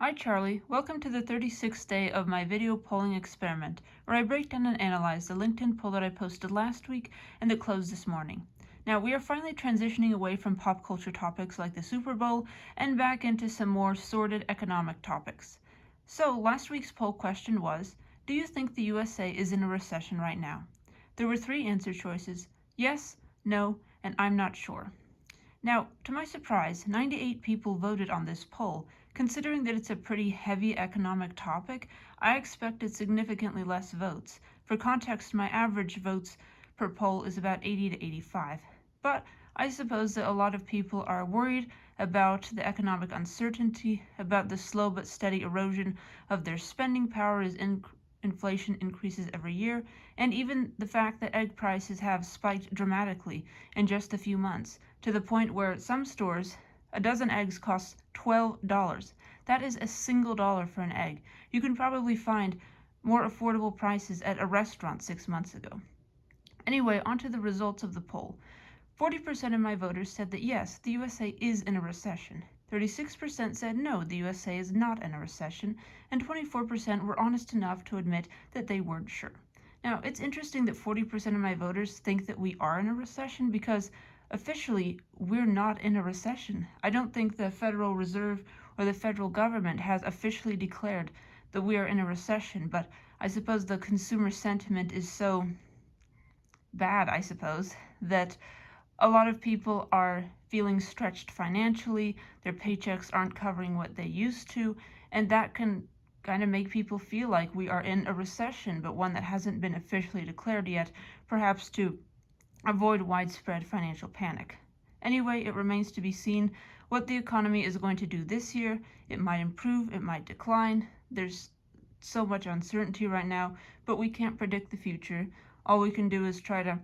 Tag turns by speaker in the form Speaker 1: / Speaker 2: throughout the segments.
Speaker 1: Hi Charlie, welcome to the 36th day of my video polling experiment, where I break down and analyze the LinkedIn poll that I posted last week and that closed this morning. Now, we are finally transitioning away from pop culture topics like the Super Bowl and back into some more sordid economic topics. So, last week's poll question was, do you think the USA is in a recession right now? There were three answer choices: yes, no, and I'm not sure. Now, to my surprise, 98 people voted on this poll. Considering that it's a pretty heavy economic topic, I expected significantly less votes. For context, my average votes per poll is about 80 to 85. But I suppose that a lot of people are worried about the economic uncertainty, about the slow but steady erosion of their spending power as inflation increases every year, and even the fact that egg prices have spiked dramatically in just a few months, to the point where some stores, a dozen eggs costs $12. That is a single dollar for an egg. You can probably find more affordable prices at a restaurant 6 months ago. Anyway, on to the results of the poll. 40% of my voters said that yes, the USA is in a recession. 36% said no, the USA is not in a recession, and 24% were honest enough to admit that they weren't sure. Now, it's interesting that 40% of my voters think that we are in a recession because officially we're not in a recession. I don't think the Federal Reserve or the federal government has officially declared that we are in a recession, but I suppose the consumer sentiment is so bad, I suppose, that a lot of people are feeling stretched financially, their paychecks aren't covering what they used to, and that can kind of make people feel like we are in a recession, but one that hasn't been officially declared yet, perhaps to avoid widespread financial panic. Anyway, it remains to be seen what the economy is going to do this year. It might improve, it might decline. There's so much uncertainty right now, but we can't predict the future. All we can do is try to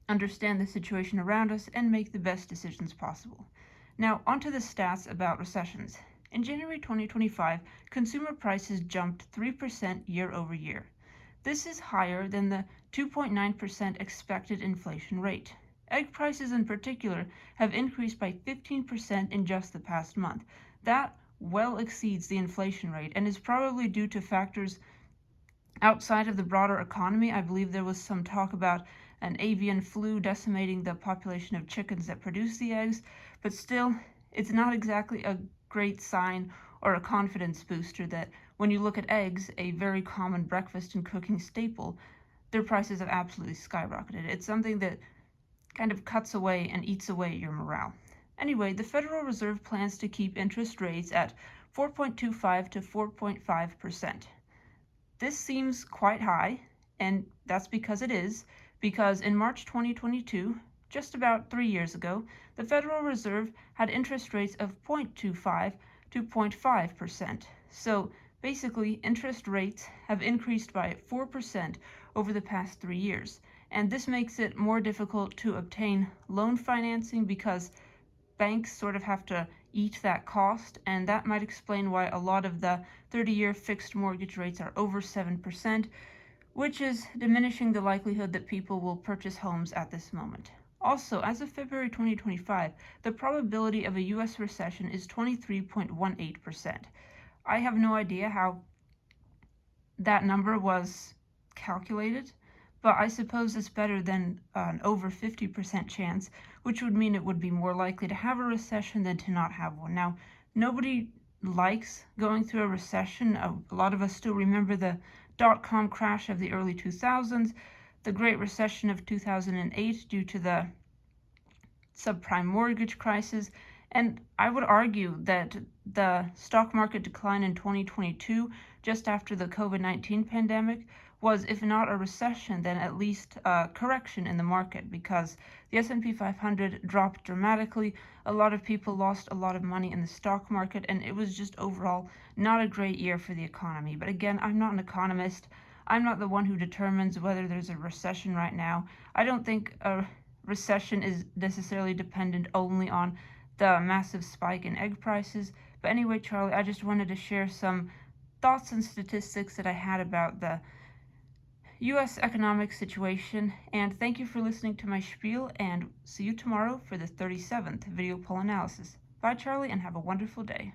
Speaker 1: understand the situation around us and make the best decisions possible. Now, onto the stats about recessions. In January 2025, consumer prices jumped 3% year over year. This is higher than the 2.9% expected inflation rate. Egg prices in particular have increased by 15% in just the past month. That well exceeds the inflation rate and is probably due to factors outside of the broader economy. I believe there was some talk about an avian flu decimating the population of chickens that produce the eggs, but still, it's not exactly a great sign or a confidence booster that when you look at eggs, a very common breakfast and cooking staple, their prices have absolutely skyrocketed. It's something that kind of cuts away and eats away your morale. Anyway, the Federal Reserve plans to keep interest rates at 4.25 to 4.5%. This seems quite high, and that's because it is, because in March 2022, just about 3 years ago, the Federal Reserve had interest rates of 0.25 to 0.5%. So basically, interest rates have increased by 4% over the past 3 years, and this makes it more difficult to obtain loan financing because banks sort of have to eat that cost, and that might explain why a lot of the 30-year fixed mortgage rates are over 7%, which is diminishing the likelihood that people will purchase homes at this moment. Also, as of February 2025, the probability of a US recession is 23.18%. I have no idea how that number was calculated, but I suppose it's better than an over 50% chance, which would mean it would be more likely to have a recession than to not have one. Now, nobody likes going through a recession. A lot of us still remember the dot-com crash of the early 2000s, the Great Recession of 2008 due to the subprime mortgage crisis, and I would argue that the stock market decline in 2022, just after the COVID-19 pandemic, was, if not a recession, then at least a correction in the market, because the S&P 500 dropped dramatically. A lot of people lost a lot of money in the stock market, and it was just overall not a great year for the economy. But again, I'm not an economist. I'm not the one who determines whether there's a recession right now. I don't think a recession is necessarily dependent only on the massive spike in egg prices. But anyway, Charlie, I just wanted to share some thoughts and statistics that I had about the U.S. economic situation, and thank you for listening to my spiel, and see you tomorrow for the 37th video poll analysis. Bye, Charlie, and have a wonderful day.